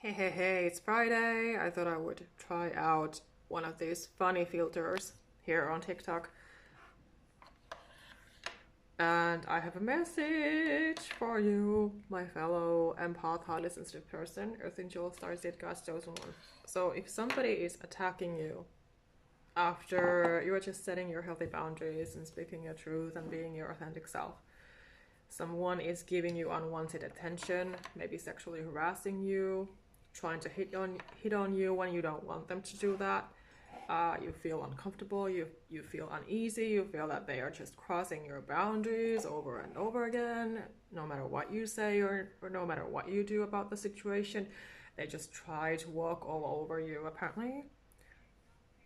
Hey, it's Friday. I thought I would try out one of these funny filters here on TikTok. And I have a message for you, my fellow empath, highly sensitive person, Earth Angel, Starseed, God's Chosen One. So if somebody is attacking you after you are just setting your healthy boundaries and speaking your truth and being your authentic self, someone is giving you unwanted attention, maybe sexually harassing you, trying to hit on you when you don't want them to do that. You feel uncomfortable, you feel uneasy, you feel that they are just crossing your boundaries over and over again, no matter what you say or no matter what you do about the situation. They just try to walk all over you, apparently.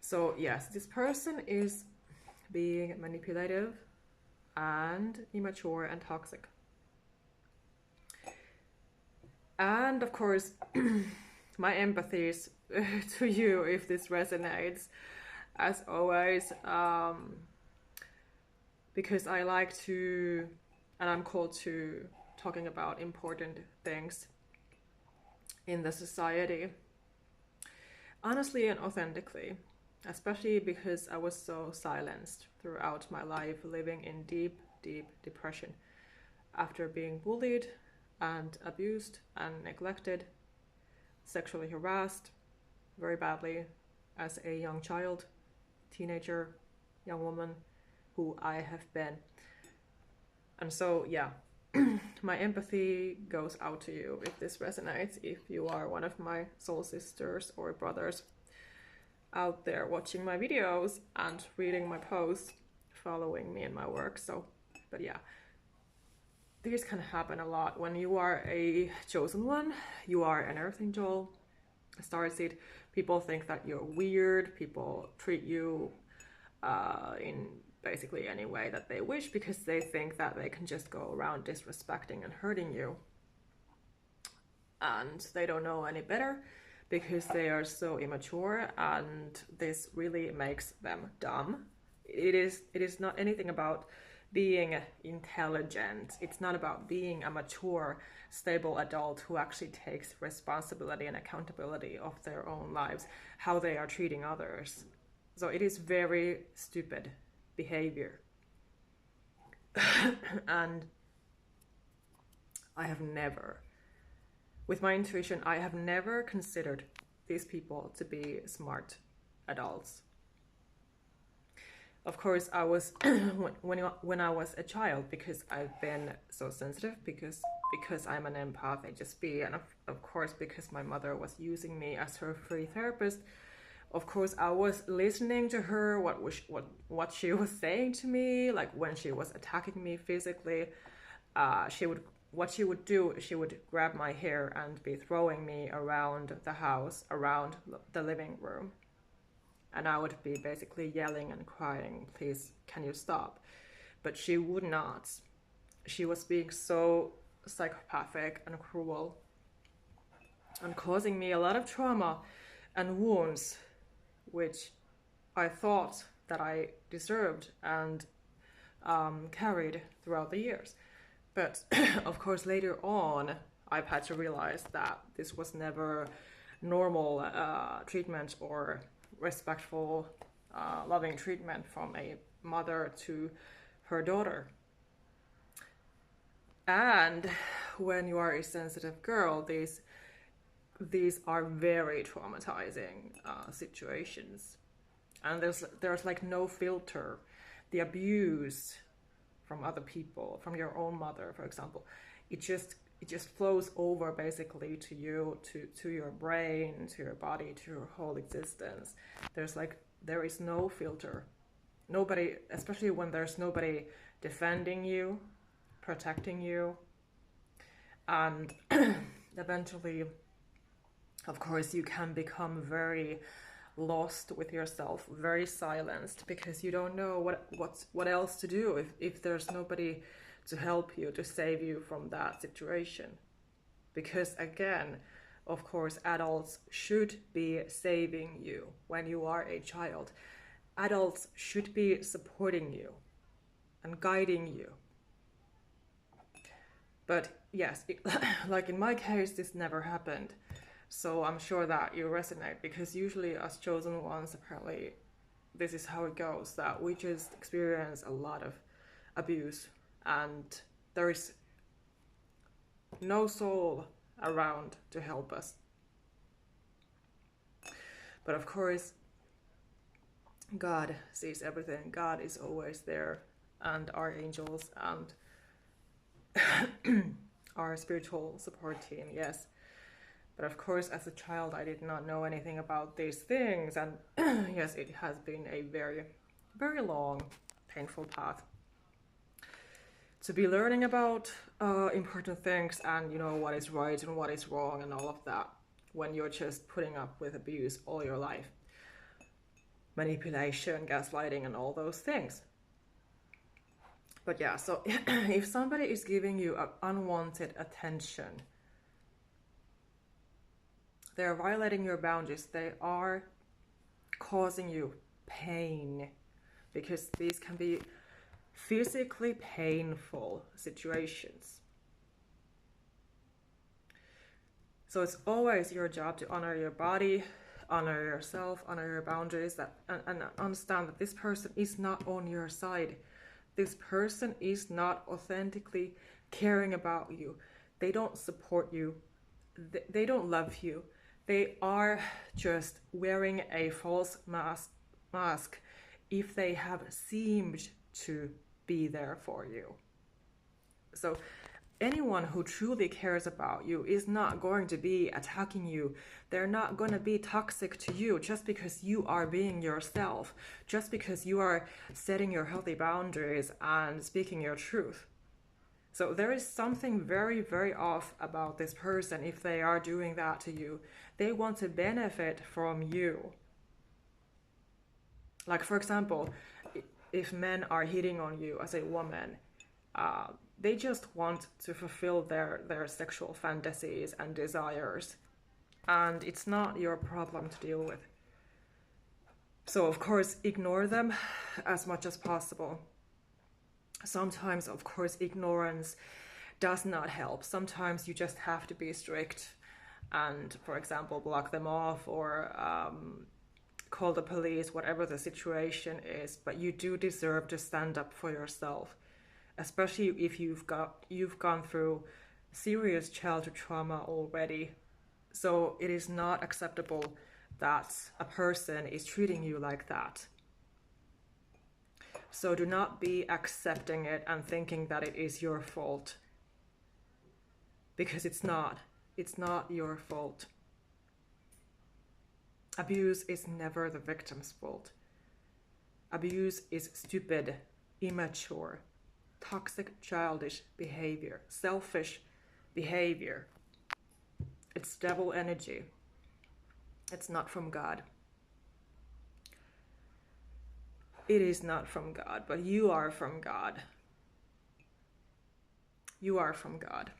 So yes, this person is being manipulative and immature and toxic. And of course, my empathies to you if this resonates, as always, because I like to, and I'm called to talking about important things in the society, honestly and authentically, especially because I was so silenced throughout my life, living in deep depression after being bullied and abused and neglected, sexually harassed very badly as a young child, teenager, young woman who I have been. And so, yeah, my empathy goes out to you if this resonates, if you are one of my soul sisters or brothers out there watching my videos and reading my posts, following me in my work. So, but yeah, these can happen a lot when you are a chosen one, you are an earth angel, a starseed. People think that you're weird, people treat you in basically any way that they wish because they think that they can just go around disrespecting and hurting you. And they don't know any better because they are so immature, and this really makes them dumb. It is not anything about being intelligent. It's not about being a mature, stable adult who actually takes responsibility and accountability of their own lives, how they are treating others. So it is very stupid behavior. And I have never, with my intuition, I have never considered these people to be smart adults. Of course, I was when I was a child, because I've been so sensitive, because I'm an empath, HSP, and of course because my mother was using me as her free therapist. Of course, I was listening to her, what she was saying to me, like when she was attacking me physically. What she would do, she would grab my hair and be throwing me around the house, around the living room. And I would be basically yelling and crying, please, can you stop? But she would not. She was being so psychopathic and cruel and causing me a lot of trauma and wounds, which I thought that I deserved and carried throughout the years. But of course, later on, I've had to realize that this was never normal treatment or respectful, loving treatment from a mother to her daughter. And when you are a sensitive girl, these are very traumatizing situations, and there's like no filter. The abuse from other people, from your own mother, for example, it just flows over basically to you, to your brain, to your body, to your whole existence. There is no filter. Nobody, especially when there's nobody defending you, protecting you, and eventually, of course, you can become very lost with yourself, very silenced, because you don't know what else to do if there's nobody to help you, to save you from that situation. Because again, of course, adults should be saving you when you are a child. Adults should be supporting you and guiding you. But yes, like in my case, this never happened. So I'm sure that you resonate, because usually as chosen ones, apparently this is how it goes, that we just experience a lot of abuse and there is no soul around to help us. But of course, God sees everything. God is always there, and our angels and our spiritual support team, yes. But of course, as a child, I did not know anything about these things, and yes, it has been a very, very long, painful path to be learning about important things, and what is right and what is wrong and all of that, when you're just putting up with abuse all your life, manipulation, gaslighting, and all those things. But yeah, so if somebody is giving you unwanted attention, they're violating your boundaries, they are causing you pain, because these can be physically painful situations. So it's always your job to honor your body, honor yourself, honor your boundaries, and understand that this person is not on your side. This person is not authentically caring about you. They don't support you. They don't love you. They are just wearing a false mask if they have seemed to be there for you. So anyone who truly cares about you is not going to be attacking you. They're not going to be toxic to you just because you are being yourself, just because you are setting your healthy boundaries and speaking your truth. So there is something very, very off about this person if they are doing that to you. They want to benefit from you. Like, for example, if men are hitting on you as a woman, they just want to fulfill their sexual fantasies and desires. And it's not your problem to deal with. So, of course, ignore them as much as possible. Sometimes, of course, ignorance does not help. Sometimes you just have to be strict and, for example, block them off or call the police, whatever the situation is. But you do deserve to stand up for yourself, especially if you've gone through serious childhood trauma already. So it is not acceptable that a person is treating you like that. So do not be accepting it and thinking that it is your fault, because it's not. It's not your fault. Abuse is never the victim's fault. Abuse is stupid, immature, toxic, childish behavior, selfish behavior. It's devil energy. It's not from God. It is not from God, but you are from God. You are from God.